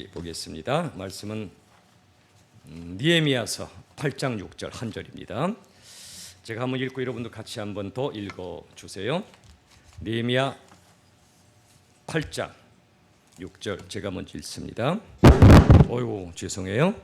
같이 보겠습니다. 말씀은 느헤미야서 8장 6절 한 절입니다. 제가 한번 읽고 여러분도 같이 한번 더 읽어주세요. 느헤미야 8장 6절 제가 먼저 읽습니다. 어이구 죄송해요.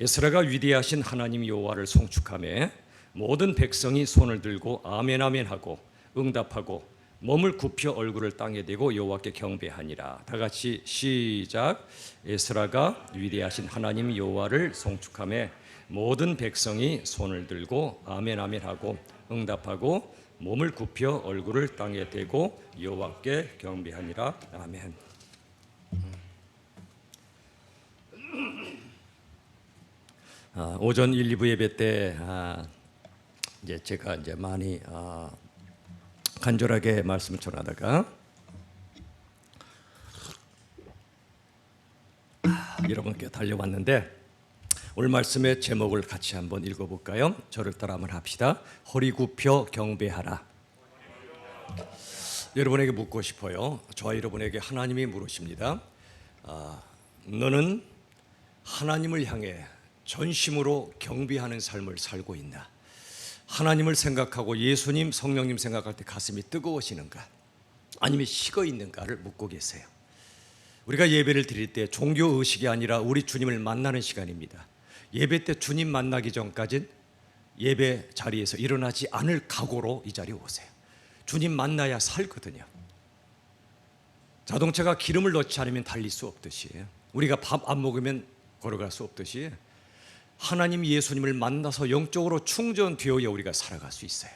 에스라가 위대하신 하나님 여호와를 송축하며 모든 백성이 손을 들고 아멘 아멘 하고 응답하고 몸을 굽혀 얼굴을 땅에 대고 여호와께 경배하니라. 다 같이 시작. 에스라가 위대하신 하나님 여호와를 송축하며 모든 백성이 손을 들고 아멘 아멘 하고 응답하고 몸을 굽혀 얼굴을 땅에 대고 여호와께 경배하니라. 아멘. 오전 1, 2부 예배 때 이제 제가 많이 간절하게 말씀을 전하다가 여러분께 달려왔는데 오늘 말씀의 제목을 같이 한번 읽어볼까요? 저를 따라 한번 합시다. 허리 굽혀 경배하라. 여러분에게 묻고 싶어요. 저와 여러분에게 하나님이 물으십니다. 너는 하나님을 향해 전심으로 경배하는 삶을 살고 있나? 하나님을 생각하고 예수님, 성령님 생각할 때 가슴이 뜨거워지는가? 아니면 식어 있는가를 묻고 계세요. 우리가 예배를 드릴 때 종교의식이 아니라 우리 주님을 만나는 시간입니다. 예배 때 주님 만나기 전까진 예배 자리에서 일어나지 않을 각오로 이 자리에 오세요. 주님 만나야 살거든요. 자동차가 기름을 넣지 않으면 달릴 수 없듯이, 우리가 밥 안 먹으면 걸어갈 수 없듯이 하나님 예수님을 만나서 영적으로 충전되어야 우리가 살아갈 수 있어요.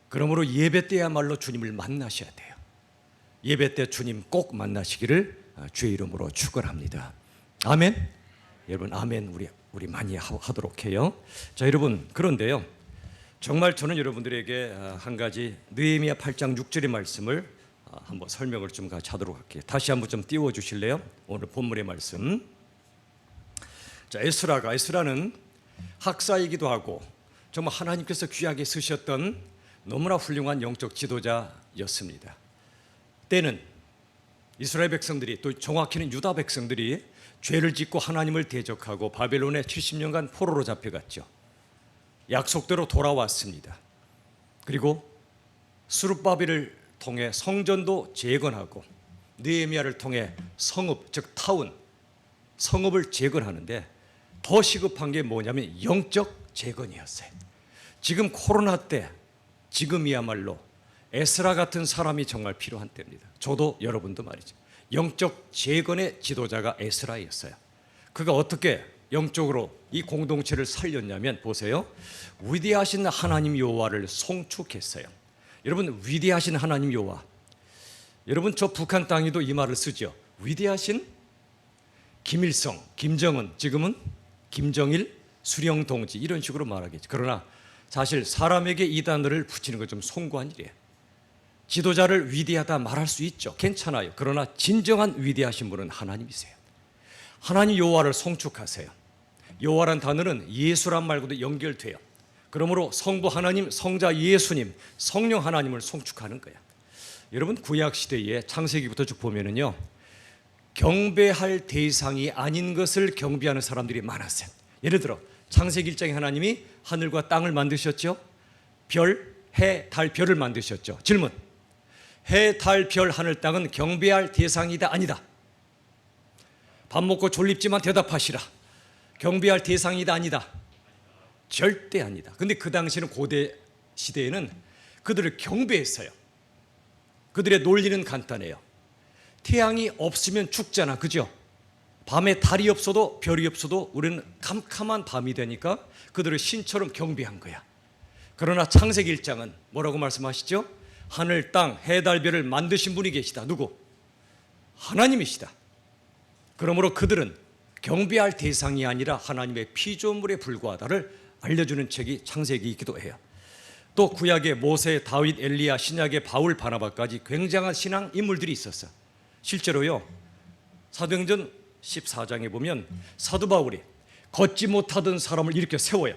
그러므로 예배 때야말로 주님을 만나셔야 돼요. 예배 때 주님 꼭 만나시기를 주의 이름으로 축원합니다. 아멘. 여러분 아멘 우리 많이 하도록 해요. 자 여러분, 그런데요, 정말 저는 여러분들에게 한 가지 느헤미야 8장 6절의 말씀을 한번 설명을 좀 같이 하도록 할게요. 다시 한번 좀 띄워 주실래요? 오늘 본문의 말씀. 자, 에스라는 학사이기도 하고 정말 하나님께서 귀하게 쓰셨던 너무나 훌륭한 영적 지도자였습니다. 때는 이스라엘 백성들이, 또 정확히는 유다 백성들이 죄를 짓고 하나님을 대적하고 바벨론에 70년간 포로로 잡혀갔죠. 약속대로 돌아왔습니다. 그리고 스룹바벨을 통해 성전도 재건하고 느헤미야를 통해 성읍, 즉 타운, 성읍을 재건하는데 더 시급한 게 뭐냐면 영적 재건이었어요. 지금 코로나 때 지금이야말로 에스라 같은 사람이 정말 필요한 때입니다. 저도 여러분도 말이죠. 영적 재건의 지도자가 에스라였어요. 그가 어떻게 영적으로 이 공동체를 살렸냐면 보세요. 위대하신 하나님 여호와를 송축했어요. 여러분, 위대하신 하나님 여호와, 여러분 저 북한 땅에도 이 말을 쓰죠. 위대하신 김일성, 김정은, 지금은 김정일, 수령동지 이런 식으로 말하겠죠. 그러나 사실 사람에게 이 단어를 붙이는 건 좀 송구한 일이에요. 지도자를 위대하다 말할 수 있죠. 괜찮아요. 그러나 진정한 위대하신 분은 하나님이세요. 하나님 여호와를 송축하세요. 여호와란 단어는 예수란 말과도 연결돼요. 그러므로 성부 하나님, 성자 예수님, 성령 하나님을 송축하는 거야. 여러분 구약 시대에 창세기부터 쭉 보면은요, 경배할 대상이 아닌 것을 경배하는 사람들이 많았어요. 예를 들어 창세기 1장에 하나님이 하늘과 땅을 만드셨죠. 별, 해, 달, 별을 만드셨죠. 질문: 해, 달, 별, 하늘, 땅은 경배할 대상이다 아니다? 밥 먹고 졸립지만 대답하시라. 경배할 대상이다 아니다? 절대 아니다. 근데 그 당시에는, 고대 시대에는 그들을 경배했어요. 그들의 논리는 간단해요. 태양이 없으면 죽잖아, 그죠? 밤에 달이 없어도 별이 없어도 우리는 캄캄한 밤이 되니까 그들을 신처럼 경배한 거야. 그러나 창세기 1장은 뭐라고 말씀하시죠? 하늘, 땅, 해, 달, 별을 만드신 분이 계시다. 누구? 하나님이시다. 그러므로 그들은 경배할 대상이 아니라 하나님의 피조물에 불과하다를 알려주는 책이 창세기이기도 해요. 또 구약의 모세, 다윗, 엘리야, 신약의 바울, 바나바까지 굉장한 신앙 인물들이 있었어. 실제로요, 사도행전 14장에 보면 사도 바울이 걷지 못하던 사람을 일으켜 세워요.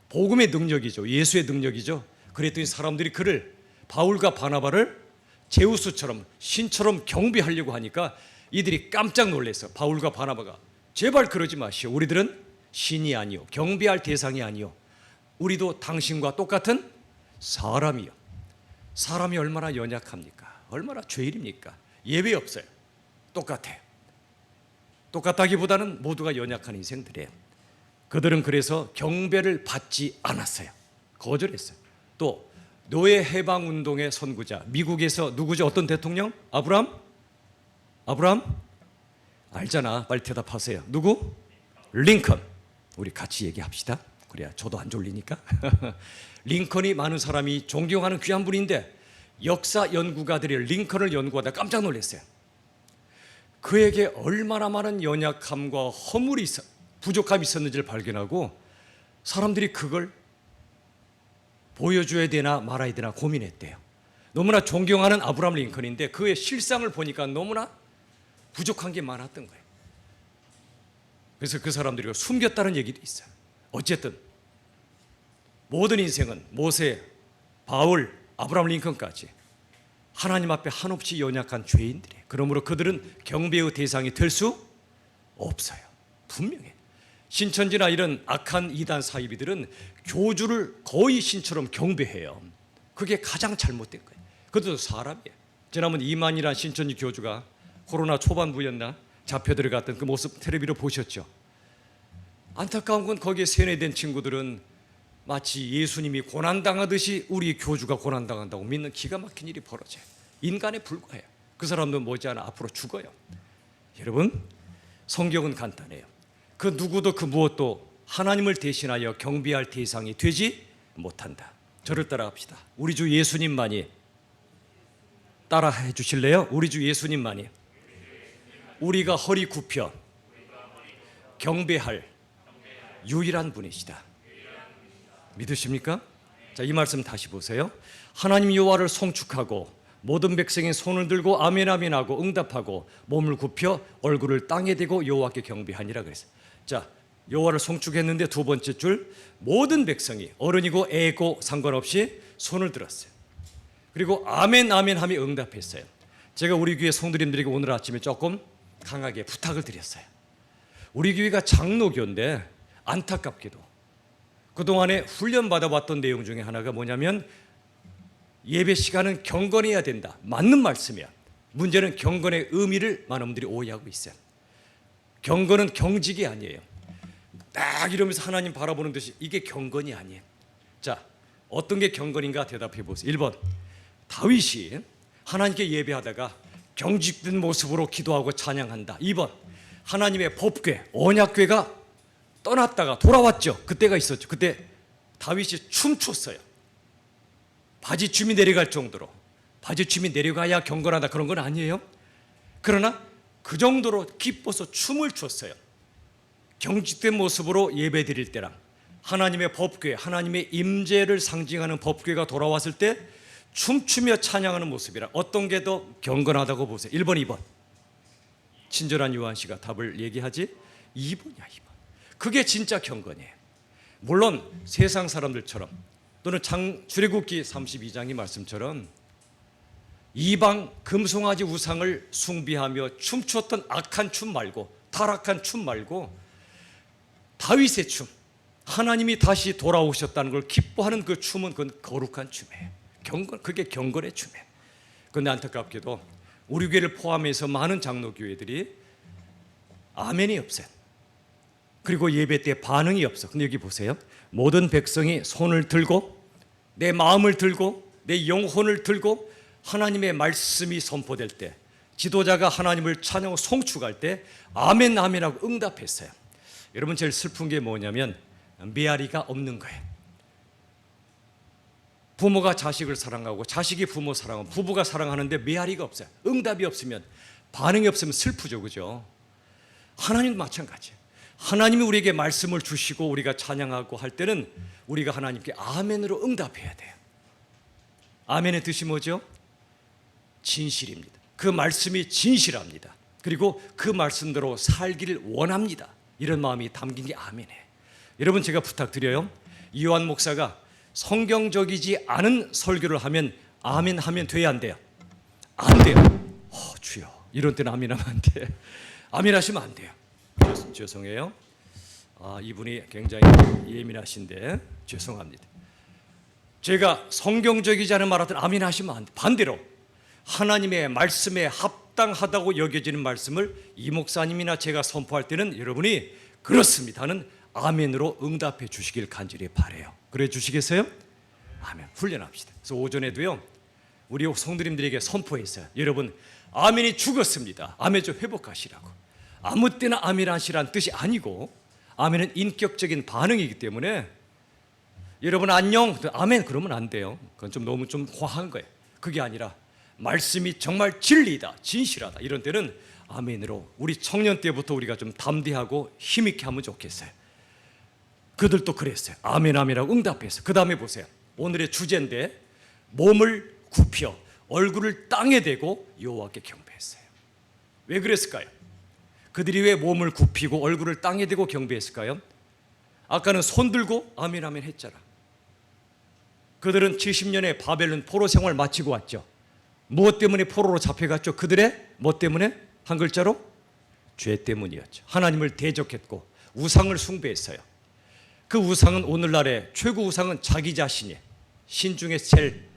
복음의 능력이죠. 예수의 능력이죠. 그랬더니 사람들이 그를, 바울과 바나바를 제우스처럼 신처럼 경배하려고 하니까 이들이 깜짝 놀랐어. 바울과 바나바가 제발 그러지 마시오. 우리들은 신이 아니요 경배할 대상이 아니요 우리도 당신과 똑같은 사람이요. 사람이 얼마나 연약합니까? 얼마나 죄인입니까? 예외 없어요. 똑같아요. 똑같다기보다는 모두가 연약한 인생들이에요. 그들은 그래서 경배를 받지 않았어요. 거절했어요. 또 노예 해방 운동의 선구자, 미국에서 누구죠? 어떤 대통령? 아브라함? 알잖아. 빨리 대답하세요. 누구? 링컨. 우리 같이 얘기합시다. 그래야 저도 안 졸리니까. 링컨이 많은 사람이 존경하는 귀한 분인데 역사 연구가들이 링컨을 연구하다 깜짝 놀랐어요. 그에게 얼마나 많은 연약함과 허물이 부족함이 있었는지를 발견하고 사람들이 그걸 보여줘야 되나 말아야 되나 고민했대요. 너무나 존경하는 아브라함 링컨인데 그의 실상을 보니까 너무나 부족한 게 많았던 거예요. 그래서 그 사람들이 숨겼다는 얘기도 있어요. 어쨌든 모든 인생은 모세, 바울, 아브라함 링컨까지 하나님 앞에 한없이 연약한 죄인들이에요. 그러므로 그들은 경배의 대상이 될 수 없어요. 분명해. 신천지나 이런 악한 이단 사이비들은 교주를 거의 신처럼 경배해요. 그게 가장 잘못된 거예요. 그것도 사람이에요. 지난번 이만희란 신천지 교주가 코로나 초반부였나 잡혀 들어갔던 그 모습 텔레비로 보셨죠? 안타까운 건 거기에 세뇌된 친구들은 마치 예수님이 고난당하듯이 우리 교주가 고난당한다고 믿는 기가 막힌 일이 벌어져요. 인간에 불과해요. 그 사람도 머지않아 앞으로 죽어요. 여러분, 성경은 간단해요. 그 누구도 그 무엇도 하나님을 대신하여 경배할 대상이 되지 못한다. 저를 따라합시다. 우리 주 예수님만이, 따라해 주실래요? 우리 주 예수님만이 우리가 허리 굽혀 경배할 유일한 분이시다. 믿으십니까? 자, 이 말씀 다시 보세요. 하나님 여호와를 송축하고 모든 백성이 손을 들고 아멘 아멘 하고 응답하고 몸을 굽혀 얼굴을 땅에 대고 여호와께 경배하니라 그랬어요. 자, 여호와를 송축했는데 두 번째 줄 모든 백성이 어른이고 애고 상관없이 손을 들었어요. 그리고 아멘 아멘 하며 응답했어요. 제가 우리 교회 성도님들에게 오늘 아침에 조금 강하게 부탁을 드렸어요. 우리 교회가 장로교인데 안타깝게도 그동안에 훈련받아봤던 내용 중에 하나가 뭐냐면 예배 시간은 경건해야 된다. 맞는 말씀이야. 문제는 경건의 의미를 많은 분들이 오해하고 있어요. 경건은 경직이 아니에요. 딱 이러면서 하나님 바라보는 듯이 이게 경건이 아니에요. 자, 어떤 게 경건인가 대답해 보세요. 1번, 다윗이 하나님께 예배하다가 경직된 모습으로 기도하고 찬양한다. 2번, 하나님의 법궤, 언약궤가 떠났다가 돌아왔죠. 그때가 있었죠. 그때 다윗이 춤췄어요. 바지춤이 내려갈 정도로. 바지춤이 내려가야 경건하다 그런 건 아니에요. 그러나 그 정도로 기뻐서 춤을 췄어요. 경직된 모습으로 예배 드릴 때랑 하나님의 법궤, 하나님의 임재를 상징하는 법궤가 돌아왔을 때 춤추며 찬양하는 모습이라 어떤 게 더 경건하다고 보세요. 1번, 2번. 친절한 요한 씨가 답을 얘기하지. 2번이야, 2번. 그게 진짜 경건이에요. 물론 세상 사람들처럼 또는 출애굽기 32장의 말씀처럼 이방 금송아지 우상을 숭배하며 춤추었던 악한 춤 말고, 타락한 춤 말고 다윗의 춤, 하나님이 다시 돌아오셨다는 걸 기뻐하는 그 춤은 그건 거룩한 춤이에요. 그게 경건의 춤이에요. 그런데 안타깝게도 우리 교회를 포함해서 많은 장로교회들이 아멘이 없어요. 그리고 예배 때 반응이 없어. 근데 여기 보세요. 모든 백성이 손을 들고 내 마음을 들고 내 영혼을 들고 하나님의 말씀이 선포될 때, 지도자가 하나님을 찬양하고 송축할 때 아멘 아멘 하고 응답했어요. 여러분, 제일 슬픈 게 뭐냐면 메아리가 없는 거예요. 부모가 자식을 사랑하고 자식이 부모 사랑하고 부부가 사랑하는데 메아리가 없어요. 응답이 없으면, 반응이 없으면 슬프죠. 그죠? 하나님도 마찬가지예요. 하나님이 우리에게 말씀을 주시고 우리가 찬양하고 할 때는 우리가 하나님께 아멘으로 응답해야 돼요. 아멘의 뜻이 뭐죠? 진실입니다. 그 말씀이 진실합니다. 그리고 그 말씀대로 살기를 원합니다. 이런 마음이 담긴 게 아멘이에요. 여러분, 제가 부탁드려요. 이완 목사가 성경적이지 않은 설교를 하면 아멘 하면 돼야 안 돼요? 안 돼요. 주여 이런 때는 아멘하면 안 돼. 아멘하시면 안 돼요. 죄송해요. 이분이 굉장히 예민하신데 죄송합니다. 제가 성경적이지 않은 말하든 아멘하시면 안 돼. 반대로 하나님의 말씀에 합당하다고 여겨지는 말씀을 이 목사님이나 제가 선포할 때는 여러분이 그렇습니다는 아멘으로 응답해 주시길 간절히 바라요. 그래 주시겠어요? 아멘. 훈련합시다. 그래서 오전에도요 우리 성도님들에게 선포했어요. 여러분 아멘이 죽었습니다. 아멘 좀 회복하시라고. 아무 때나 아멘 하시라는 뜻이 아니고 아멘은 인격적인 반응이기 때문에 여러분 안녕 아멘 그러면 안 돼요. 그건 좀 너무 좀 과한 거예요. 그게 아니라 말씀이 정말 진리다 진실하다 이런 때는 아멘으로 우리 청년 때부터 우리가 좀 담대하고 힘있게 하면 좋겠어요. 그들도 그랬어요. 아멘 아멘하고 응답했어요. 그 다음에 보세요. 오늘의 주제인데 몸을 굽혀 얼굴을 땅에 대고 여호와께 경배했어요. 왜 그랬을까요? 그들이 왜 몸을 굽히고 얼굴을 땅에 대고 경배했을까요? 아까는 손 들고 아멘 아멘 했잖아. 그들은 70년의 바벨론 포로 생활 마치고 왔죠. 무엇 때문에 포로로 잡혀갔죠? 그들의 뭐 때문에? 한 글자로? 죄 때문이었죠. 하나님을 대적했고 우상을 숭배했어요. 그 우상은 오늘날의 최고 우상은 자기 자신이에요. 신 중에 제일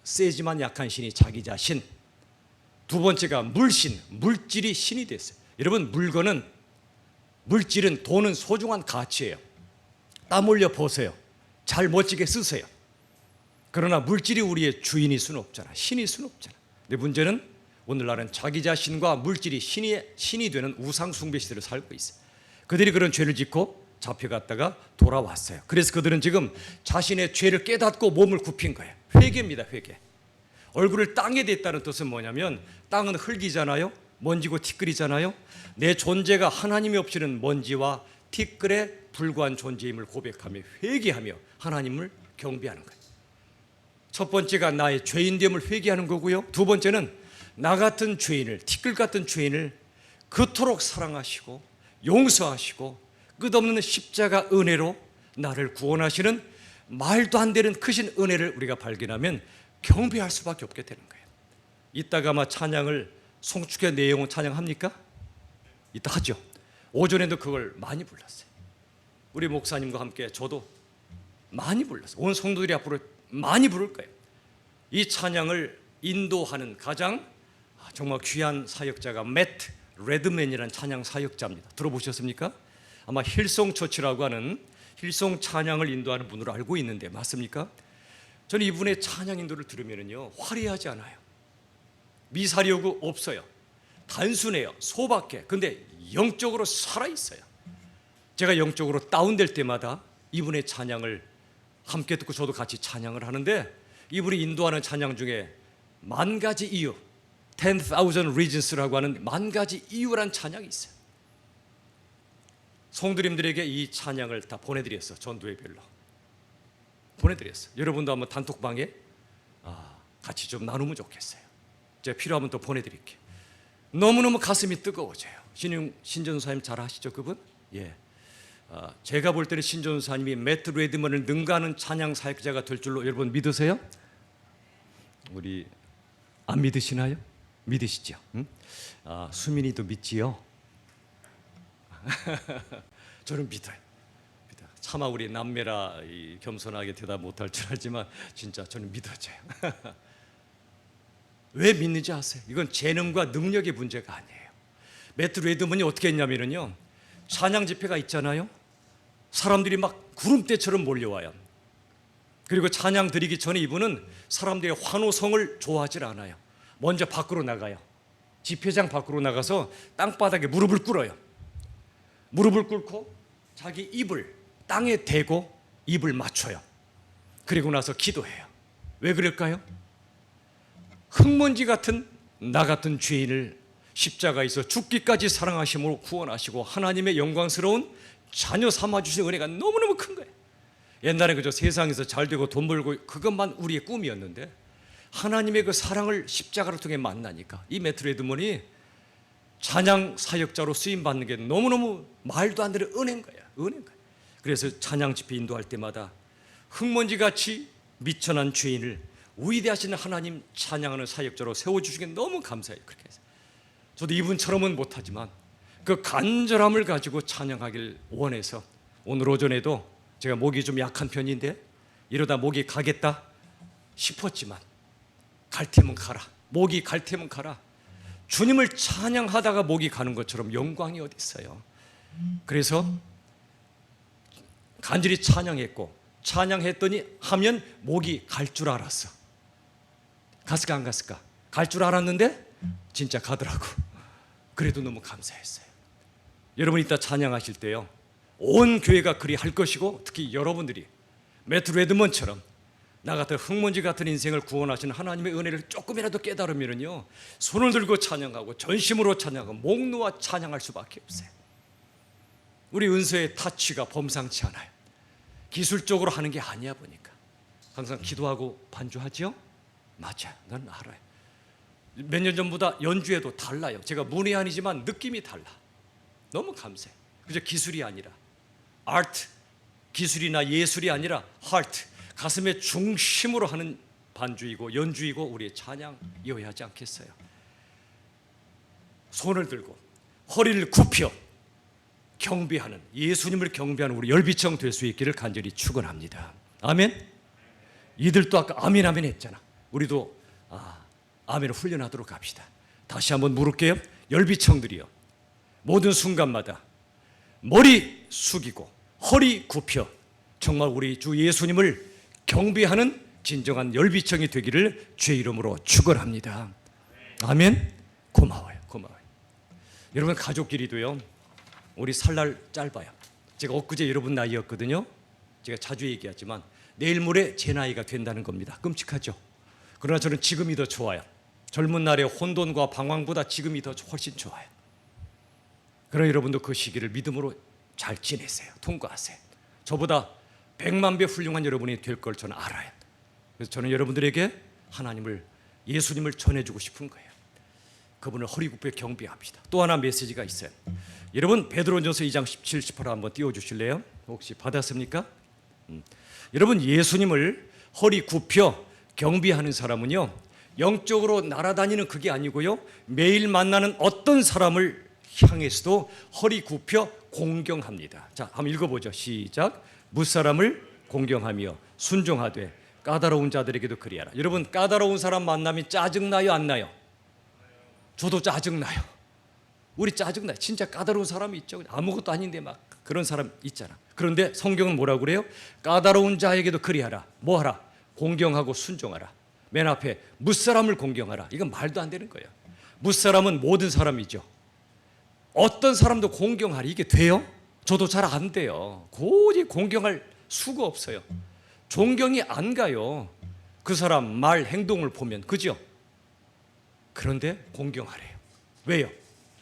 세지만 약한 신이 자기 자신. 두 번째가 물신, 물질이 신이 됐어요. 여러분 물질은 돈은 소중한 가치예요. 땀 흘려 보세요. 잘 멋지게 쓰세요. 그러나 물질이 우리의 주인일 수는 없잖아. 신일 수는 없잖아. 근데 문제는 오늘날은 자기 자신과 물질이 신이 되는 우상 숭배 시대를 살고 있어요. 그들이 그런 죄를 짓고 잡혀갔다가 돌아왔어요. 그래서 그들은 지금 자신의 죄를 깨닫고 몸을 굽힌 거예요. 회개입니다. 회개. 얼굴을 땅에 댔다는 뜻은 뭐냐면 땅은 흙이잖아요. 먼지고 티끌이잖아요. 내 존재가 하나님이 없이는 먼지와 티끌에 불과한 존재임을 고백하며 회개하며 하나님을 경배하는 거예요. 첫 번째가 나의 죄인됨을 회개하는 거고요. 두 번째는 나 같은 죄인을, 티끌 같은 죄인을 그토록 사랑하시고 용서하시고 끝없는 십자가 은혜로 나를 구원하시는 말도 안 되는 크신 은혜를 우리가 발견하면 경배할 수밖에 없게 되는 거예요. 이따가 아마 찬양을 송축의 내용은 찬양합니까? 이따 하죠. 오전에도 그걸 많이 불렀어요. 우리 목사님과 함께 저도 많이 불렀어요. 온 성도들이 앞으로 많이 부를 거예요. 이 찬양을 인도하는 가장 정말 귀한 사역자가 매트 레드맨이라는 찬양 사역자입니다. 들어보셨습니까? 아마 힐송 처치라고 하는 힐송 찬양을 인도하는 분으로 알고 있는데 맞습니까? 저는 이분의 찬양 인도를 들으면요 화려하지 않아요. 미사려고 없어요. 단순해요. 소박해. 근데 영적으로 살아있어요. 제가 영적으로 다운될 때마다 이분의 찬양을 함께 듣고 저도 같이 찬양을 하는데 이분이 인도하는 찬양 중에 만 가지 이유 10,000 reasons라고 하는 만 가지 이유란 찬양이 있어요. 성도님들에게 이 찬양을 다 보내드렸어. 전도회별로 보내드렸어. 여러분도 한번 단톡방에 같이 좀 나누면 좋겠어요. 제가 필요하면 또 보내드릴게요. 너무너무 가슴이 뜨거워져요. 신전사님 잘 아시죠 그분? 예. 제가 볼 때는 신전사님이 매트 레드먼을 능가하는 찬양 사역자가 될 줄로 여러분 믿으세요? 우리 안 믿으시나요? 믿으시죠? 응? 수민이도 믿지요? 저는 믿어요. 차마 우리 남매라 겸손하게 대답 못할 줄 알지만 진짜 저는 믿어져요. 왜 믿는지 아세요? 이건 재능과 능력의 문제가 아니에요. 매트 레드먼이 어떻게 했냐면요 찬양 집회가 있잖아요. 사람들이 막 구름대처럼 몰려와요. 그리고 찬양 드리기 전에 이분은 사람들의 환호성을 좋아하지 않아요. 먼저 밖으로 나가요. 집회장 밖으로 나가서 땅바닥에 무릎을 꿇어요. 무릎을 꿇고 자기 입을 땅에 대고 입을 맞춰요. 그리고 나서 기도해요. 왜 그럴까요? 흙먼지 같은 나 같은 죄인을 십자가에서 죽기까지 사랑하심으로 구원하시고 하나님의 영광스러운 자녀 삼아주신 은혜가 너무너무 큰 거예요. 옛날에 그저 세상에서 잘되고 돈 벌고 그것만 우리의 꿈이었는데 하나님의 그 사랑을 십자가를 통해 만나니까 이 매트 레드먼이 찬양 사역자로 쓰임받는 게 너무너무 말도 안 되는 은혜인 거야. 은혜인 거야. 그래서 찬양 집회 인도할 때마다 흙먼지같이 미천한 죄인을 위대하신 하나님 찬양하는 사역자로 세워주시는 게 너무 감사해요. 그렇게 해서 저도 이분처럼은 못하지만 그 간절함을 가지고 찬양하길 원해서 오늘 오전에도 제가 목이 좀 약한 편인데 이러다 목이 가겠다 싶었지만 갈 테면 가라. 목이 갈 테면 가라. 주님을 찬양하다가 목이 가는 것처럼 영광이 어디 있어요. 그래서 간절히 찬양했더니 하면 목이 갈 줄 알았어. 갔을까 안 갔을까? 갈 줄 알았는데 진짜 가더라고. 그래도 너무 감사했어요. 여러분 이따 찬양하실 때요, 온 교회가 그리 할 것이고 특히 여러분들이 매트 레드먼처럼 나 같은 흙먼지 같은 인생을 구원하시는 하나님의 은혜를 조금이라도 깨달으면요, 손을 들고 찬양하고 전심으로 찬양하고 목 놓아 찬양할 수밖에 없어요. 우리 은서의 타치가 범상치 않아요. 기술적으로 하는 게 아니야 보니까. 항상 기도하고 반주하죠? 맞아, 난 알아요. 몇 년 전보다 연주에도 달라요. 제가 문외한이지만 느낌이 달라. 너무 감사해요. 그저 기술이 아니라 아트, 기술이나 예술이 아니라 하트, 가슴의 중심으로 하는 반주이고 연주이고 우리의 찬양이어야 하지 않겠어요? 손을 들고 허리를 굽혀 경배하는, 예수님을 경배하는 우리 열비청 될 수 있기를 간절히 축원합니다. 아멘. 이들도 아까 아멘 아멘 했잖아. 우리도 아멘을 훈련하도록 합시다. 다시 한번 물을게요. 열비청들이요, 모든 순간마다 머리 숙이고 허리 굽혀 정말 우리 주 예수님을 경배하는 진정한 열비청이 되기를 주의 이름으로 축원합니다. 아멘. 고마워요. 여러분 가족끼리도요, 우리 살날 짧아요. 제가 엊그제 여러분 나이였거든요. 제가 자주 얘기하지만 내일 모레 제 나이가 된다는 겁니다. 끔찍하죠. 그러나 저는 지금이 더 좋아요. 젊은 날의 혼돈과 방황보다 지금이 더 훨씬 좋아요. 그러나 여러분도 그 시기를 믿음으로 잘 지내세요. 통과하세요. 저보다 100만 배 훌륭한 여러분이 될 걸 저는 알아요. 그래서 저는 여러분들에게 하나님을, 예수님을 전해주고 싶은 거예요. 그분을 허리 굽혀 경배합시다. 또 하나 메시지가 있어요. 여러분 베드로전서 2장 17, 18 한번 띄워주실래요? 혹시 받았습니까? 여러분 예수님을 허리 굽혀 경배하는 사람은요, 영적으로 날아다니는 그게 아니고요, 매일 만나는 어떤 사람을 향해서도 허리 굽혀 공경합니다. 자, 한번 읽어보죠. 시작. 무사람을 공경하며 순종하되 까다로운 자들에게도 그리하라. 여러분 까다로운 사람 만나면 짜증나요 안 나요? 저도 짜증나요. 우리 짜증나요. 진짜 까다로운 사람이 있죠. 아무것도 아닌데 막 그런 사람 있잖아. 그런데 성경은 뭐라고 그래요? 까다로운 자에게도 그리하라. 뭐하라? 공경하고 순종하라. 맨 앞에 무사람을 공경하라. 이건 말도 안 되는 거예요. 무사람은 모든 사람이죠. 어떤 사람도 공경하라. 이게 돼요? 저도 잘 안 돼요. 도저히 공경할 수가 없어요. 존경이 안 가요. 그 사람 말 행동을 보면, 그죠? 그런데 공경하래요. 왜요?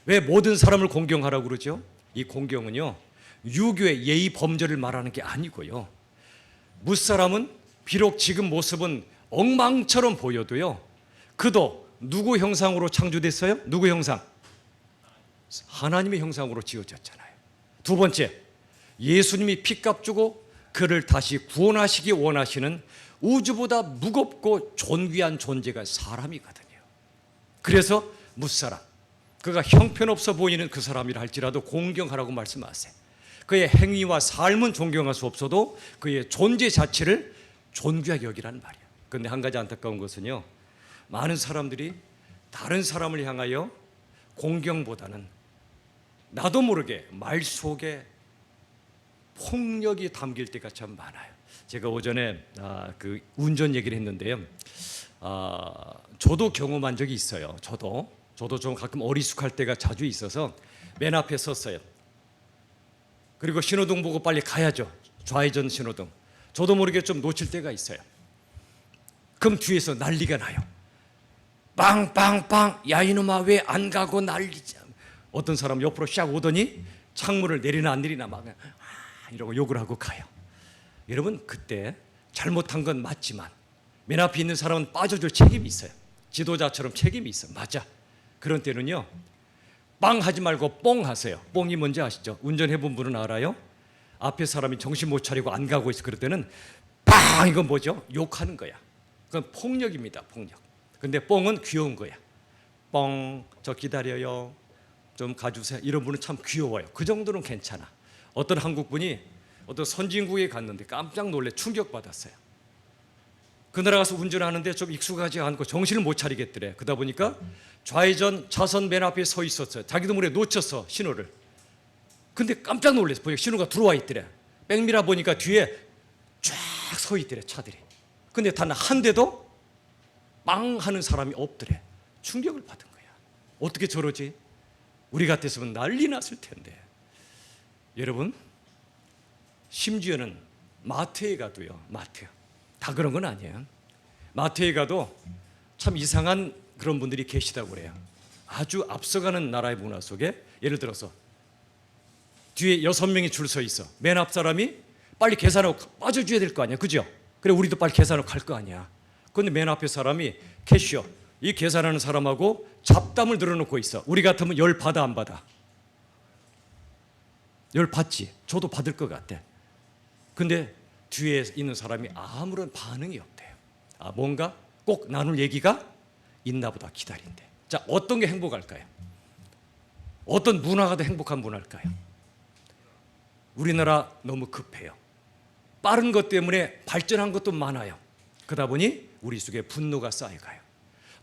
왜 모든 사람을 공경하라고 그러죠? 이 공경은요, 유교의 예의 범절을 말하는 게 아니고요, 무사람은 비록 지금 모습은 엉망처럼 보여도요, 그도 누구 형상으로 창조됐어요? 누구 형상? 하나님의 형상으로 지어졌잖아요. 두 번째, 예수님이 피값 주고 그를 다시 구원하시기 원하시는 우주보다 무겁고 존귀한 존재가 사람이거든요. 그래서 무사람, 그가 형편없어 보이는 그 사람이라 할지라도 공경하라고 말씀하세요. 그의 행위와 삶은 존경할 수 없어도 그의 존재 자체를 존귀하게 여기라는 말이에요. 그런데 한 가지 안타까운 것은요, 많은 사람들이 다른 사람을 향하여 공경보다는 나도 모르게 말 속에 폭력이 담길 때가 참 많아요. 제가 오전에 그 운전 얘기를 했는데요, 저도 경험한 적이 있어요. 저도 좀 가끔 어리숙할 때가 자주 있어서 맨 앞에 섰어요. 그리고 신호등 보고 빨리 가야죠. 좌회전 신호등. 저도 모르게 좀 놓칠 때가 있어요. 그럼 뒤에서 난리가 나요. 빵빵빵, 야 이놈아 왜 안 가고 난리지. 어떤 사람 옆으로 샥 오더니 창문을 내리나 안 내리나 막 이러고 욕을 하고 가요. 여러분 그때 잘못한 건 맞지만 맨 앞에 있는 사람은 빠져줄 책임이 있어요. 지도자처럼 책임이 있어요. 맞아. 그런 때는요, 빵 하지 말고 뽕 하세요. 뽕이 뭔지 아시죠? 운전해본 분은 알아요? 앞에 사람이 정신 못 차리고 안 가고 있어. 그럴 때는 빵, 이건 뭐죠? 욕하는 거야. 그건 폭력입니다. 폭력. 근데 뽕은 귀여운 거야. 뻥, 저 기다려요, 좀 가주세요, 이런 분은 참 귀여워요. 그 정도는 괜찮아. 어떤 한국 분이 어떤 선진국에 갔는데 깜짝 놀래 충격받았어요. 그 나라 가서 운전하는데 좀 익숙하지 않고 정신을 못 차리겠더래. 그러다 보니까 좌회전 차선 맨 앞에 서 있었어요. 자기도 모르게 놓쳤어, 신호를. 근데 깜짝 놀랐어. 보니까 신호가 들어와 있더래. 백미라 보니까 뒤에 쫙 서 있더래, 차들이. 근데 단 한 대도 빵 하는 사람이 없더래. 충격을 받은 거야. 어떻게 저러지? 우리 같았으면 난리 났을 텐데. 여러분, 심지어는 마트에 가도요, 마트 다 그런 건 아니에요. 마트에 가도 참 이상한 그런 분들이 계시다고 그래요. 아주 앞서가는 나라의 문화 속에, 예를 들어서 뒤에 6명이 줄 서 있어. 맨 앞 사람이 빨리 계산하고 빠져줘야 될 거 아니야, 그죠? 그래, 우리도 빨리 계산하고 갈 거 아니야. 그런데 맨 앞에 사람이 캐시어, 이 계산하는 사람하고 잡담을 늘어놓고 있어. 우리 같으면 열 받아 안 받아? 열 받지. 저도 받을 것 같아. 근데 뒤에 있는 사람이 아무런 반응이 없대요. 아, 뭔가 꼭 나눌 얘기가 있나 보다, 기다린대. 자, 어떤 게 행복할까요? 어떤 문화가 더 행복한 문화일까요? 우리나라 너무 급해요. 빠른 것 때문에 발전한 것도 많아요. 그러다 보니 우리 속에 분노가 쌓여가요.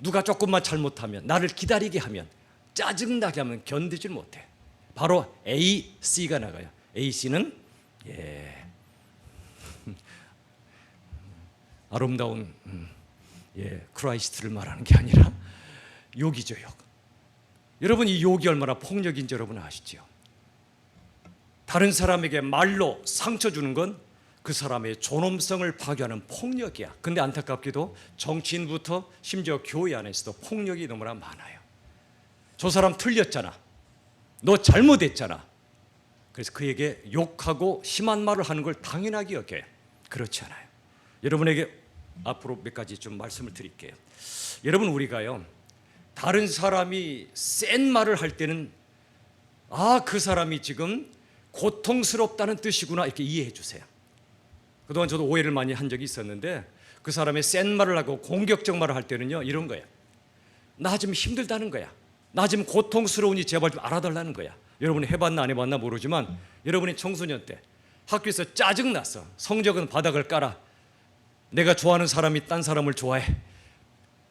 누가 조금만 잘못하면, 나를 기다리게 하면, 짜증나게 하면 견디질 못해. 바로 A, C가 나가요. A, C는 아름다운 크라이스트를 말하는 게 아니라 욕이죠, 욕. 여러분, 이 욕이 얼마나 폭력인지 여러분 아시죠? 다른 사람에게 말로 상처 주는 건 그 사람의 존엄성을 파괴하는 폭력이야. 근데 안타깝게도 정치인부터 심지어 교회 안에서도 폭력이 너무나 많아요. 저 사람 틀렸잖아, 너 잘못했잖아. 그래서 그에게 욕하고 심한 말을 하는 걸 당연하게 여겨요. 그렇지 않아요. 여러분에게 앞으로 몇 가지 좀 말씀을 드릴게요. 여러분, 우리가요, 다른 사람이 센 말을 할 때는 그 사람이 지금 고통스럽다는 뜻이구나, 이렇게 이해해 주세요. 그동안 저도 오해를 많이 한 적이 있었는데, 그 사람의 센 말을 하고 공격적 말을 할 때는요, 이런 거예요. 나 지금 힘들다는 거야. 나 지금 고통스러우니 제발 좀 알아달라는 거야. 여러분이 해봤나 안 해봤나 모르지만, 여러분이 청소년 때 학교에서 짜증났어. 성적은 바닥을 깔아. 내가 좋아하는 사람이 딴 사람을 좋아해.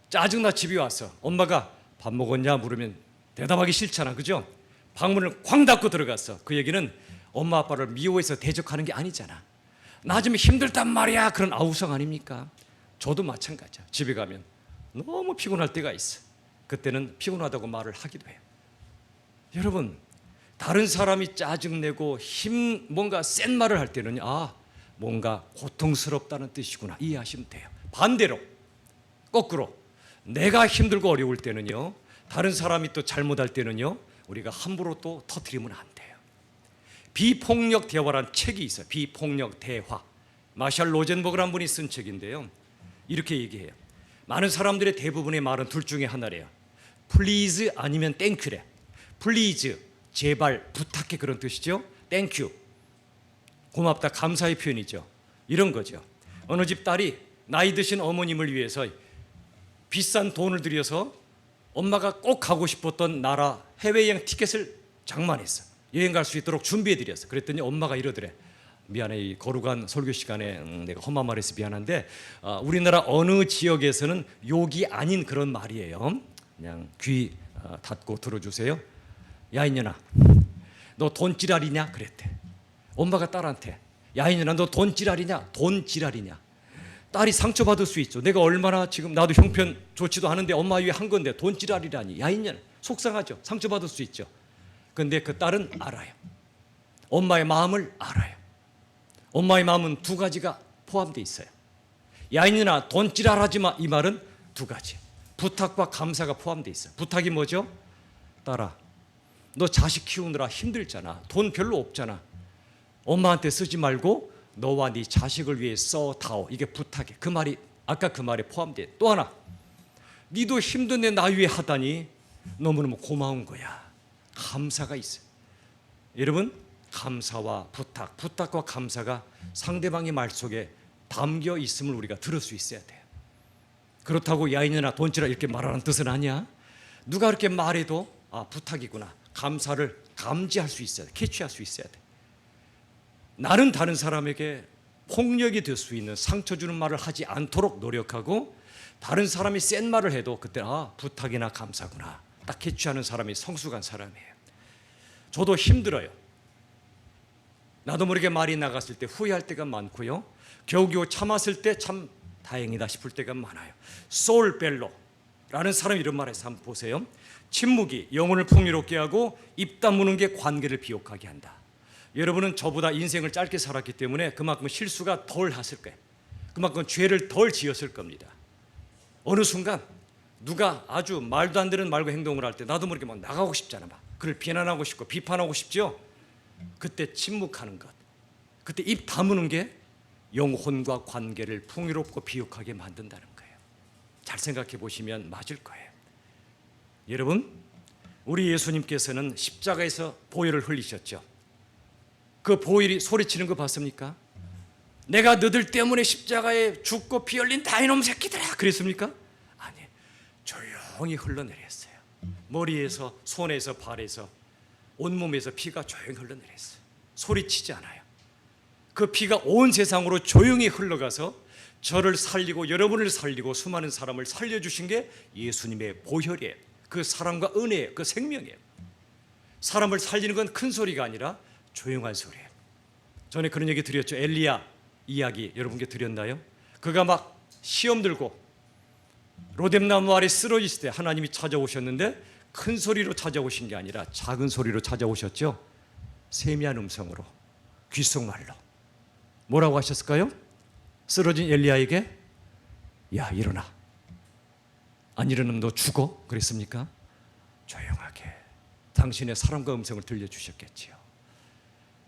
짜증나 집에 왔어. 엄마가 밥 먹었냐 물으면 대답하기 싫잖아, 그죠? 방문을 쾅 닫고 들어갔어. 그 얘기는 엄마 아빠를 미워해서 대적하는 게 아니잖아. 나 좀 힘들단 말이야, 그런 아우성 아닙니까? 저도 마찬가지야. 집에 가면 너무 피곤할 때가 있어. 그때는 피곤하다고 말을 하기도 해요. 여러분, 다른 사람이 짜증내고 뭔가 센 말을 할 때는 뭔가 고통스럽다는 뜻이구나, 이해하시면 돼요. 반대로, 거꾸로, 내가 힘들고 어려울 때는요, 다른 사람이 또 잘못할 때는요, 우리가 함부로 또 터뜨리면 안 돼요. 비폭력 대화라는 책이 있어요. 비폭력 대화. 마샬 로젠버그라는 분이 쓴 책인데요, 이렇게 얘기해요. 많은 사람들의 대부분의 말은 둘 중에 하나래요. Please 아니면 Thankyou래. Please, 제발, 부탁해, 그런 뜻이죠. Thank you, 고맙다, 감사의 표현이죠. 이런 거죠. 어느 집 딸이 나이 드신 어머님을 위해서 비싼 돈을 들여서 엄마가 꼭 가고 싶었던 나라 해외여행 티켓을 장만했어. 여행 갈 수 있도록 준비해드렸어. 그랬더니 엄마가 이러더래. 미안해, 이 거룩한 설교 시간에 내가 험한 말해서 미안한데, 우리나라 어느 지역에서는 욕이 아닌 그런 말이에요. 그냥 귀 닫고 들어주세요. 야, 이년아, 너 돈 지랄이냐? 그랬대. 엄마가 딸한테, 야, 이년아, 너 돈 지랄이냐? 돈 지랄이냐? 딸이 상처받을 수 있죠. 내가 얼마나 지금, 나도 형편 좋지도 않은데 엄마 위해 한 건데 돈 지랄이라니. 야, 이년아, 속상하죠. 상처받을 수 있죠. 근데 그 딸은 알아요. 엄마의 마음을 알아요. 엄마의 마음은 두 가지가 포함되어 있어요. 야, 이년아, 돈 지랄하지 마, 이 말은 두 가지. 부탁과 감사가 포함되어 있어요. 부탁이 뭐죠? 딸아, 너 자식 키우느라 힘들잖아. 돈 별로 없잖아. 엄마한테 쓰지 말고 너와 네 자식을 위해 써다오. 이게 부탁이에요. 그 말이, 아까 그 말에 포함돼. 또 하나, 니도 힘든데 나 위해 하다니 너무너무 고마운 거야. 감사가 있어요. 여러분, 감사와 부탁, 부탁과 감사가 상대방의 말 속에 담겨 있음을 우리가 들을 수 있어야 돼요. 그렇다고 야, 이년아, 돈 지라 이렇게 말하는 뜻은 아니야. 누가 그렇게 말해도 부탁이구나, 감사를 감지할 수 있어야 돼, 캐치할 수 있어야 돼. 나는 다른 사람에게 폭력이 될 수 있는 상처 주는 말을 하지 않도록 노력하고, 다른 사람이 센 말을 해도 그때 부탁이나 감사구나 딱 캐치하는 사람이 성숙한 사람이에요. 저도 힘들어요. 나도 모르게 말이 나갔을 때 후회할 때가 많고요, 겨우겨우 참았을 때 참 다행이다 싶을 때가 많아요. 소울벨로라는 사람이 이런 말을 해서 한번 보세요. 침묵이 영혼을 풍요롭게 하고 입 다무는 게 관계를 비옥하게 한다. 여러분은 저보다 인생을 짧게 살았기 때문에 그만큼 실수가 덜 했을 거예요. 그만큼 죄를 덜 지었을 겁니다. 어느 순간 누가 아주 말도 안 되는 말과 행동을 할 때 나도 모르게 막 나가고 싶잖아. 막 그를 비난하고 싶고 비판하고 싶죠. 그때 침묵하는 것, 그때 입 다무는 게 영혼과 관계를 풍요롭고 비옥하게 만든다는 거예요. 잘 생각해 보시면 맞을 거예요. 여러분, 우리 예수님께서는 십자가에서 보혈을 흘리셨죠. 그 보혈이 소리치는 거 봤습니까? 내가 너들 때문에 십자가에 죽고 피 흘린다 이놈 새끼들아 그랬습니까? 아니, 조용히 흘러내렸어요. 머리에서 손에서 발에서 온몸에서 피가 조용히 흘러내렸어요. 소리치지 않아요. 그 피가 온 세상으로 조용히 흘러가서 저를 살리고 여러분을 살리고 수많은 사람을 살려주신 게 예수님의 보혈이에요. 그 사랑과 은혜예요. 그 생명이에요. 사람을 살리는 건 큰 소리가 아니라 조용한 소리예요. 전에 그런 얘기 드렸죠. 엘리야 이야기 여러분께 드렸나요? 그가 막 시험 들고 로뎀나무 아래 쓰러졌을 때 하나님이 찾아오셨는데 큰 소리로 찾아오신 게 아니라 작은 소리로 찾아오셨죠. 세미한 음성으로, 귓속말로. 뭐라고 하셨을까요? 쓰러진 엘리야에게 야 일어나, 안 일어나면 너 죽어 그랬습니까? 조용하게 당신의 사랑과 음성을 들려주셨겠지요.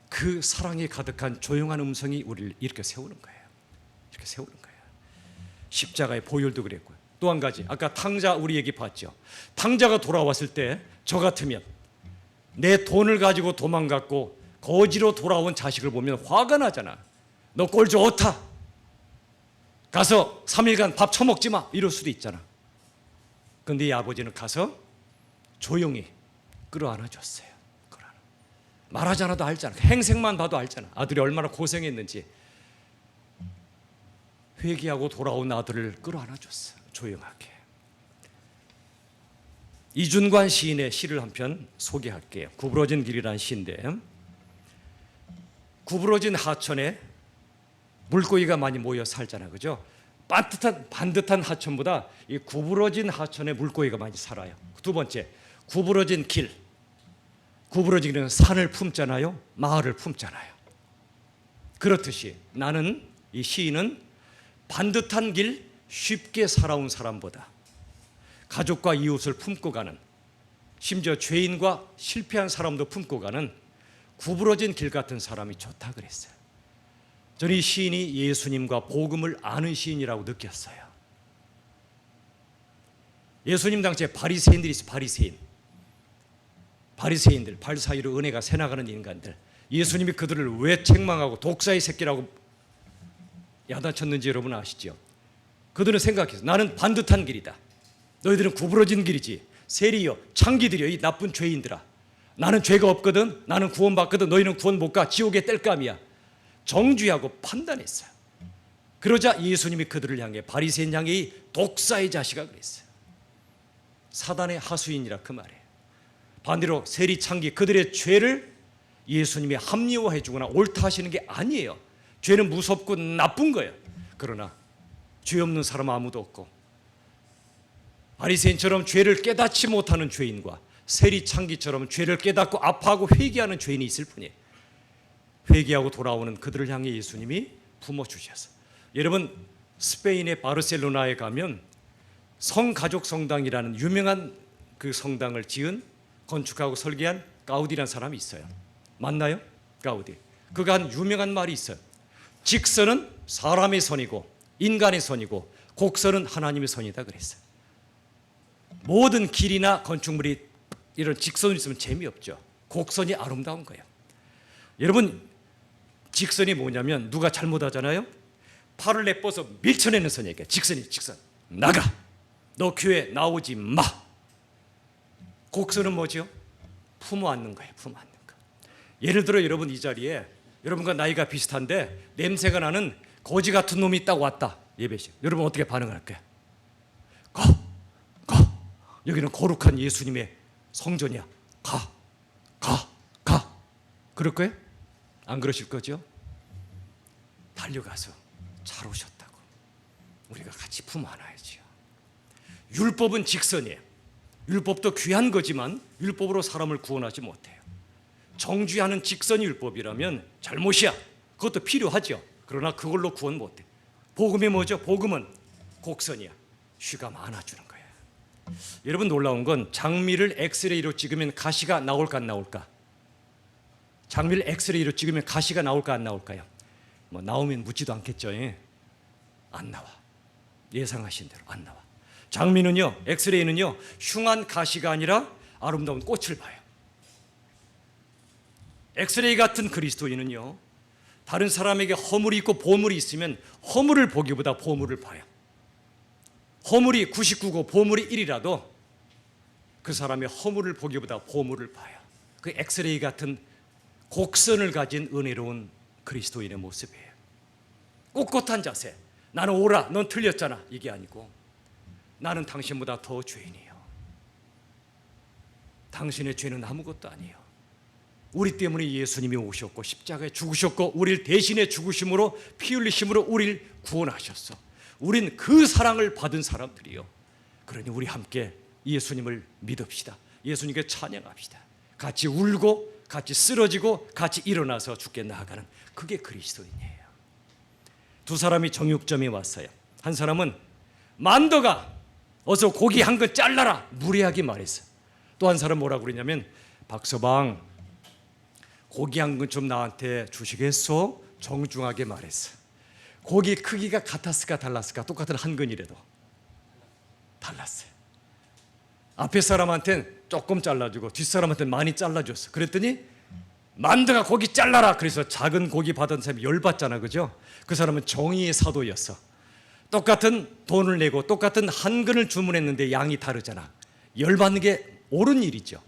그 사랑이 가득한 조용한 음성이 우리를 이렇게 세우는 거예요. 이렇게 세우는 거예요. 십자가의 보혈도 그랬고요. 또 한 가지, 아까 탕자 우리 얘기 봤죠. 탕자가 돌아왔을 때 저 같으면 내 돈을 가지고 도망갔고 거지로 돌아온 자식을 보면 화가 나잖아. 너 꼴 좋다, 가서 3일간 밥 처먹지 마 이럴 수도 있잖아. 근데 이 아버지는 가서 조용히 끌어안아줬어요. 말하지 않아도 알잖아. 행색만 봐도 알잖아. 아들이 얼마나 고생했는지. 회개하고 돌아온 아들을 끌어안아줬어. 조용하게. 이준관 시인의 시를 한 편 소개할게요. 구부러진 길이라는 시인데, 구부러진 하천에 물고기가 많이 모여 살잖아, 그죠? 반듯한 하천보다 이 구부러진 하천에 물고기가 많이 살아요. 두 번째, 구부러진 길. 구부러진 길은 산을 품잖아요, 마을을 품잖아요. 그렇듯이 나는, 이 시인은 반듯한 길 쉽게 살아온 사람보다 가족과 이웃을 품고 가는, 심지어 죄인과 실패한 사람도 품고 가는 구부러진 길 같은 사람이 좋다 그랬어요. 저는 이 시인이 예수님과 복음을 아는 시인이라고 느꼈어요. 예수님 당시에 바리새인들이 있어요. 바리새인들, 발 사이로 은혜가 새나가는 인간들. 예수님이 그들을 왜 책망하고 독사의 새끼라고 야단쳤는지 여러분 아시죠? 그들은 생각했어요. 나는 반듯한 길이다. 너희들은 구부러진 길이지. 세리여, 창기들이여, 이 나쁜 죄인들아. 나는 죄가 없거든. 나는 구원받거든. 너희는 구원 못 가. 지옥의 뗄감이야. 정죄하고 판단했어요. 그러자 예수님이 그들을 향해, 바리새인 향해 이 독사의 자식아 그랬어요. 사단의 하수인이라 그 말이에요. 반대로 세리, 창기, 그들의 죄를 예수님이 합리화해 주거나 옳다 하시는 게 아니에요. 죄는 무섭고 나쁜 거예요. 그러나 죄 없는 사람 아무도 없고, 바리새인처럼 죄를 깨닫지 못하는 죄인과 세리, 창기처럼 죄를 깨닫고 아파하고 회개하는 죄인이 있을 뿐이에요. 회개하고 돌아오는 그들을 향해 예수님이 품어주셔서, 여러분 스페인의 바르셀로나에 가면 성가족 성당이라는 유명한 그 성당을 지은, 건축하고 설계한 가우디라는 사람이 있어요. 맞나요? 가우디. 그가 한 유명한 말이 있어요. 직선은 사람의 선이고 인간의 선이고 곡선은 하나님의 선이다 그랬어요. 모든 길이나 건축물이 이런 직선이 있으면 재미없죠. 곡선이 아름다운 거예요. 여러분, 직선이 뭐냐면 누가 잘못하잖아요, 팔을 내뻗어서 밀쳐내는 선이에요. 직선. 나가. 너 교회 나오지 마. 곡선은 뭐죠? 품어 안는 거예요. 품어 안는 거. 예를 들어 여러분 이 자리에 여러분과 나이가 비슷한데 냄새가 나는 거지 같은 놈이 딱 왔다. 예배식. 여러분 어떻게 반응할까요? 가. 여기는 거룩한 예수님의 성전이야. 가. 그럴 거예요? 안 그러실 거죠? 달려가서 잘 오셨다고 우리가 같이 품어 안아야지요. 율법은 직선이에요. 율법도 귀한 거지만 율법으로 사람을 구원하지 못해요. 정죄하는 직선이 율법이라면 잘못이야. 그것도 필요하죠. 그러나 그걸로 구원 못해. 복음이 뭐죠? 복음은 곡선이야. 쉬가 많아주는 거야. 여러분 놀라운 건 장미를 엑스레이로 찍으면 가시가 나올까 안 나올까? 장미를 엑스레이로 찍으면 가시가 나올까 안 나올까요? 뭐 나오면 묻지도 않겠죠. 안 나와. 예상하신 대로 안 나와. 장미는요, 엑스레이는요, 흉한 가시가 아니라 아름다운 꽃을 봐요. 엑스레이 같은 그리스도인은요, 다른 사람에게 허물이 있고 보물이 있으면 허물을 보기보다 보물을 봐요. 허물이 99고 보물이 1이라도 그 사람의 허물을 보기보다 보물을 봐요. 그 엑스레이 같은 곡선을 가진 은혜로운 그리스도인의 모습이에요. 꼿꼿한 자세. 나는 오라, 넌 틀렸잖아. 이게 아니고 나는 당신보다 더 죄인이에요. 당신의 죄는 아무것도 아니에요. 우리 때문에 예수님이 오셨고 십자가에 죽으셨고 우리를 대신해 죽으심으로 피 흘리심으로 우리를 구원하셨어. 우린 그 사랑을 받은 사람들이요. 그러니 우리 함께 예수님을 믿읍시다. 예수님께 찬양합시다. 같이 울고 같이 쓰러지고 같이 일어나서 주께 나아가는 그게 그리스도인이에요. 두 사람이 정육점에 왔어요. 한 사람은 만더가 어서 고기 한 근 잘라라 무례하게 말했어. 또 한 사람 뭐라고 그러냐면 박서방 고기 한 근 좀 나한테 주시겠소? 정중하게 말했어. 고기 크기가 같았을까 달랐을까? 똑같은 한 근이라도 달랐어요. 앞에 사람한테는 조금 잘라주고 뒷사람한테는 많이 잘라줬어. 그랬더니 만드가 고기 잘라라. 그래서 작은 고기 받은 사람이 열받잖아. 그죠? 그 사람은 정의의 사도였어. 똑같은 돈을 내고 똑같은 한 근을 주문했는데 양이 다르잖아. 열받는 게 옳은 일이죠.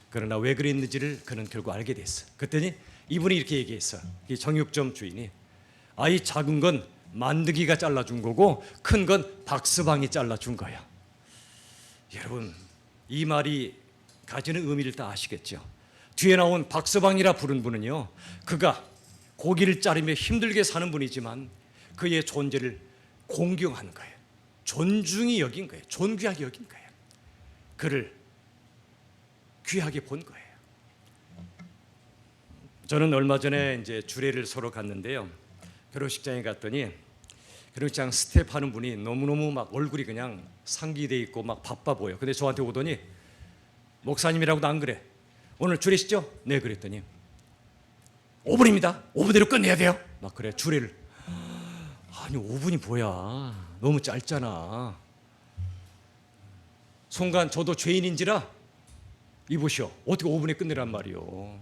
그러나 왜 그랬는지를 그는 결국 알게 됐어. 그랬더니 이분이 이렇게 얘기했어. 이 정육점 주인이 이 작은 건 만드기가 잘라준 거고 큰 건 박서방이 잘라준 거야. 여러분 이 말이 가지는 의미를 다 아시겠죠? 뒤에 나온 박서방이라 부른 분은요, 그가 고기를 자르며 힘들게 사는 분이지만 그의 존재를 공경하는 거예요. 존중히 여긴 거예요. 존귀하게 여긴 거예요. 그를 귀하게 본 거예요. 저는 얼마 전에 이제 주례를 서로 갔는데요. 결혼식장에 갔더니 결혼식장 스텝하는 분이 너무너무 막 얼굴이 그냥 상기돼 있고 막 바빠 보여. 근데 저한테 오더니 목사님이라고도 안 그래. 오늘 주례시죠? 네 그랬더니 5분입니다. 5분대로 끝내야 돼요. 막 그래 주례를. 아니 5분이 뭐야. 너무 짧잖아. 순간 저도 죄인인지라 이보시오. 어떻게 5분에 끝내란 말이오.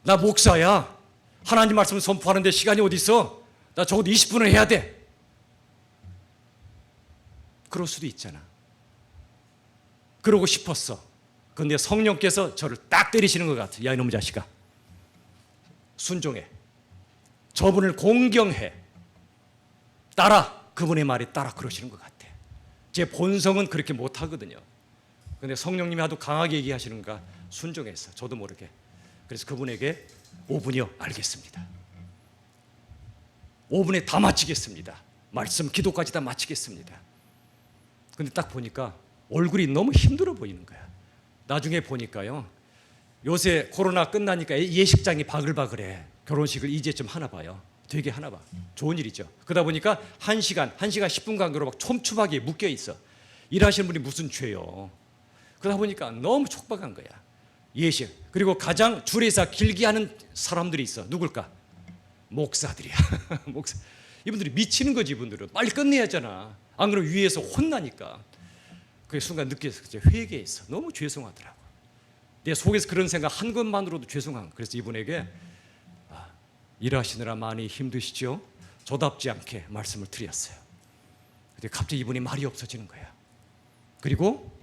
나 목사야. 하나님 말씀을 선포하는데 시간이 어디 있어? 나 적어도 20분을 해야 돼. 그럴 수도 있잖아. 그러고 싶었어. 그런데 성령께서 저를 딱 때리시는 것 같아. 야 이놈의 자식아. 순종해. 저분을 공경해. 따라. 그분의 말에 따라 그러시는 것 같아. 제 본성은 그렇게 못하거든요. 그런데 성령님이 하도 강하게 얘기하시는가 순종했어. 저도 모르게. 그래서 그분에게 5분이요. 알겠습니다. 5분에 다 마치겠습니다. 말씀 기도까지 다 마치겠습니다. 근데 딱 보니까 얼굴이 너무 힘들어 보이는 거야. 나중에 보니까요. 요새 코로나 끝나니까 예식장이 바글바글해. 결혼식을 이제쯤 하나 봐요. 되게 하나 봐. 좋은 일이죠. 그러다 보니까 1시간 10분 간격으로 막 촘촘하게 묶여 있어. 일하시는 분이 무슨 죄요. 그러다 보니까 너무 촉박한 거야. 예식. 그리고 가장 주례사 길게 하는 사람들이 있어. 누굴까? 목사들이야. 목사. 이분들이 미치는 거지. 이분들은 빨리 끝내야 하잖아. 안 그러면 위에서 혼나니까. 그 순간 느껴서 회개했어. 너무 죄송하더라고. 내 속에서 그런 생각 한 것만으로도 죄송한. 그래서 이분에게 일하시느라 많이 힘드시죠? 저답지 않게 말씀을 드렸어요. 근데 갑자기 이분이 말이 없어지는 거야. 그리고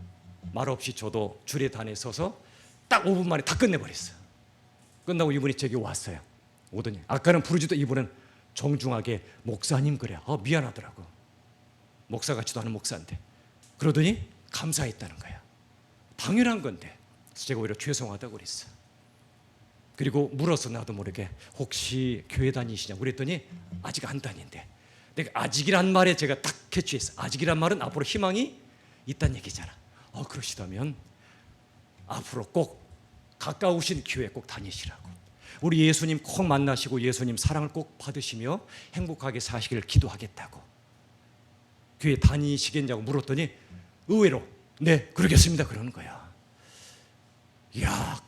말없이 저도 줄에 단에 서서 딱 5분 만에 다 끝내버렸어요. 끝나고 이분이 제게 왔어요. 오더니 아까는 부르지도 이분은 정중하게 목사님 그래. 미안하더라고. 목사 같지도 않은 목사인데. 그러더니 감사했다는 거야. 당연한 건데. 그래서 제가 오히려 죄송하다고 그랬어. 그리고 물어서 나도 모르게 혹시 교회 다니시냐고 그랬더니 아직 안 다닌대. 내가 아직이란 말에 제가 딱 캐치했어. 아직이란 말은 앞으로 희망이 있다는 얘기잖아. 그러시다면 앞으로 꼭 가까우신 교회 꼭 다니시라고. 우리 예수님 꼭 만나시고 예수님 사랑을 꼭 받으시며 행복하게 사시기를 기도하겠다고. 교회 다니시겠냐고 물었더니 의외로 네 그러겠습니다 그러는 거야. 이야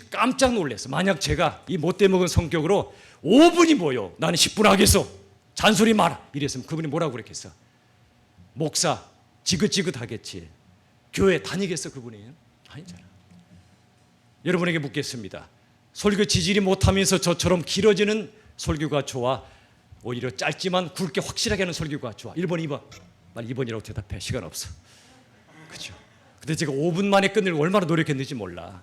깜짝 놀랐어. 만약 제가 이 못돼 먹은 성격으로 5분이 뭐요 나는 10분 하겠어 잔소리 마라 이랬으면 그분이 뭐라고 그랬겠어? 목사 지긋지긋하겠지. 교회 다니겠어 그분이? 아니잖아. 여러분에게 묻겠습니다. 설교 지질이 못하면서 저처럼 길어지는 설교가 좋아? 오히려 짧지만 굵게 확실하게 하는 설교가 좋아? 1번 2번. 난 2번이라고 대답해. 시간 없어. 그렇죠? 근데 제가 5분 만에 끝내려고 얼마나 노력했는지 몰라.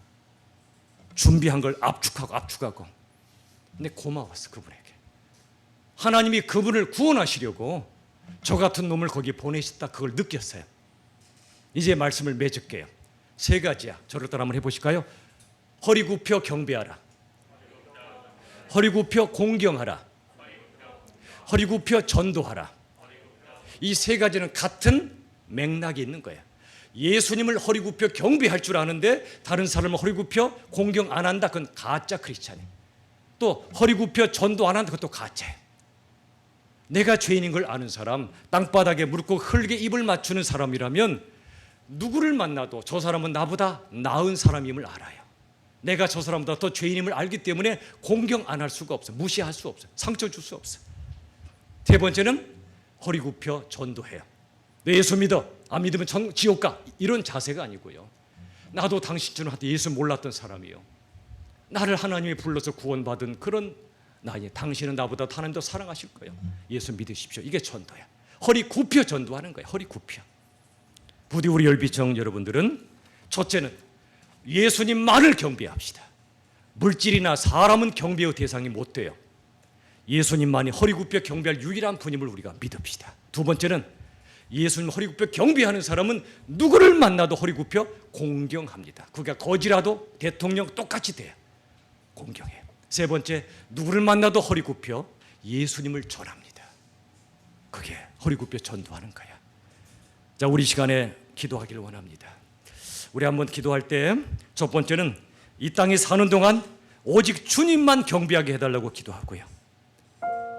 준비한 걸 압축하고 근데 고마웠어 그분에게. 하나님이 그분을 구원하시려고 저 같은 놈을 거기 보내셨다 그걸 느꼈어요. 이제 말씀을 맺을게요. 3가지야. 저를 따라 한번 해보실까요? 허리 굽혀 경배하라. 허리 굽혀 공경하라. 허리 굽혀 전도하라. 이 3가지는 같은 맥락이 있는 거예요. 예수님을 허리 굽혀 경배할 줄 아는데 다른 사람을 허리 굽혀 공경 안 한다. 그건 가짜 크리스찬이에요. 또 허리 굽혀 전도 안 한다. 그것도 가짜예요. 내가 죄인인 걸 아는 사람, 땅바닥에 무릎 꿇고 흙에 입을 맞추는 사람이라면 누구를 만나도 저 사람은 나보다 나은 사람임을 알아요. 내가 저 사람보다 더 죄인임을 알기 때문에 공경 안 할 수가 없어. 무시할 수 없어. 상처 줄 수 없어. 3번째는 허리 굽혀 전도해요. 내 예수 믿어. 안 믿으면 지옥 가. 이런 자세가 아니고요. 나도 당신처럼 예수 몰랐던 사람이요. 나를 하나님이 불러서 구원받은 그런 나의 당신은 나보다 하나님 더 사랑하실 거예요. 예수 믿으십시오. 이게 전도야. 허리 굽혀 전도하는 거예요. 허리 굽혀. 부디 우리 열비청 여러분들은 첫째는 예수님만을 경배합시다. 물질이나 사람은 경배의 대상이 못 돼요. 예수님만이 허리 굽혀 경배할 유일한 분임을 우리가 믿읍시다. 2번째는 예수님 허리 굽혀 경배하는 사람은 누구를 만나도 허리 굽혀 공경합니다. 그가 거지라도 대통령 똑같이 돼요. 공경해요. 3번째, 누구를 만나도 허리 굽혀 예수님을 전합니다. 그게 허리 굽혀 전도하는 거야. 자, 우리 시간에 기도하기를 원합니다. 우리 한번 기도할 때 첫 번째는 이 땅에 사는 동안 오직 주님만 경배하게 해달라고 기도하고요.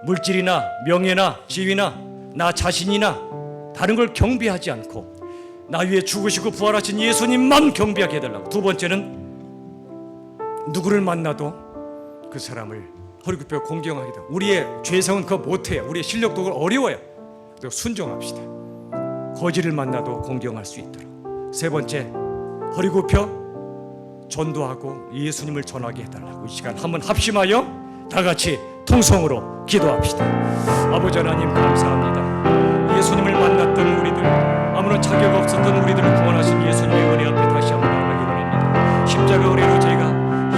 물질이나 명예나 지위나 나 자신이나 다른 걸 경배하지 않고 나 위에 죽으시고 부활하신 예수님만 경배하게 해달라고. 2번째는 누구를 만나도 그 사람을 허리 굽혀 공경하게 해달라고. 우리의 죄성은 그거 못해요. 우리의 실력도 어려워요. 순종합시다. 거지를 만나도 공경할 수 있도록. 3번째, 허리 굽혀 전도하고 예수님을 전하게 해달라고. 이 시간 한번 합심하여 다 같이 통성으로 기도합시다. 아버지 하나님 감사합니다. 예수님을 만났던 우리들, 아무런 자격 없었던 우리들을 구원하신 예수님의 은혜 앞에 다시 한번 나가기 원합니다. 십자가 은혜로 저희가 이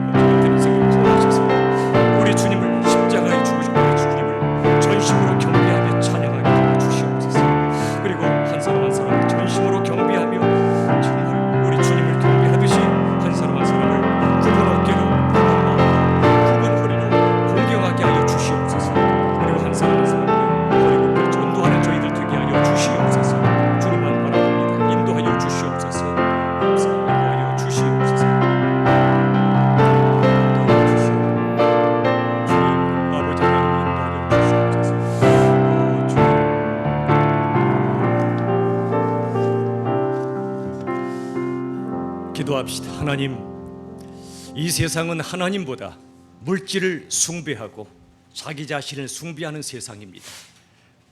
어떤 인생을 구원하셔서 우리 주님을 십자가에 죽으시고 우리 주님을 전심으로 경배하며 찬양하게 하여 주시옵소서. 그리고 한 사람 한 사람을 전심으로 경배하며 정말 우리 주님을 경배하듯이 한 사람 한 사람을 굽은 어깨로 굽은 마음으로 굽은 허리로 공경하게 하여 주시옵소서. 그리고 한 사람 한 사람을 허리 굽혀 전도하는 저희들 되게 하여 주시옵소서. 주님만 바라봅니다. 인도하여 주시옵소서. 인도하여 주시옵소서. 주님 아버지 하나님 인도하여 주시옵소서. 기도합시다. 하나님, 이 세상은 하나님보다 물질을 숭배하고 자기 자신을 숭배하는 세상입니다.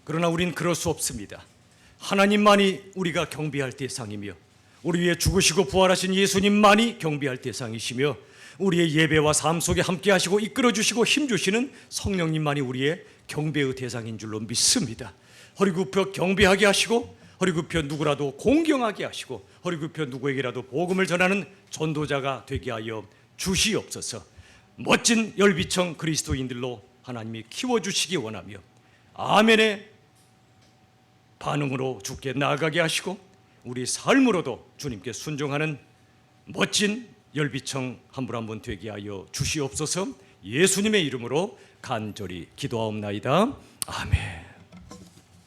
그러나 우린 그럴 수 없습니다. 하나님만이 우리가 경배할 대상이며 우리 위해 죽으시고 부활하신 예수님만이 경배할 대상이시며 우리의 예배와 삶 속에 함께 하시고 이끌어 주시고 힘 주시는 성령님만이 우리의 경배의 대상인 줄로 믿습니다. 허리 굽혀 경배하게 하시고 허리 굽혀 누구라도 공경하게 하시고 허리 굽혀 누구에게라도 복음을 전하는 전도자가 되게 하여 주시옵소서. 멋진 열비청 그리스도인들로 하나님이 키워주시기 원하며 아멘의 반응으로 주께 나아가게 하시고 우리 삶으로도 주님께 순종하는 멋진 열비청 한 분 한 분 되게 하여 주시옵소서. 예수님의 이름으로 간절히 기도하옵나이다. 아멘.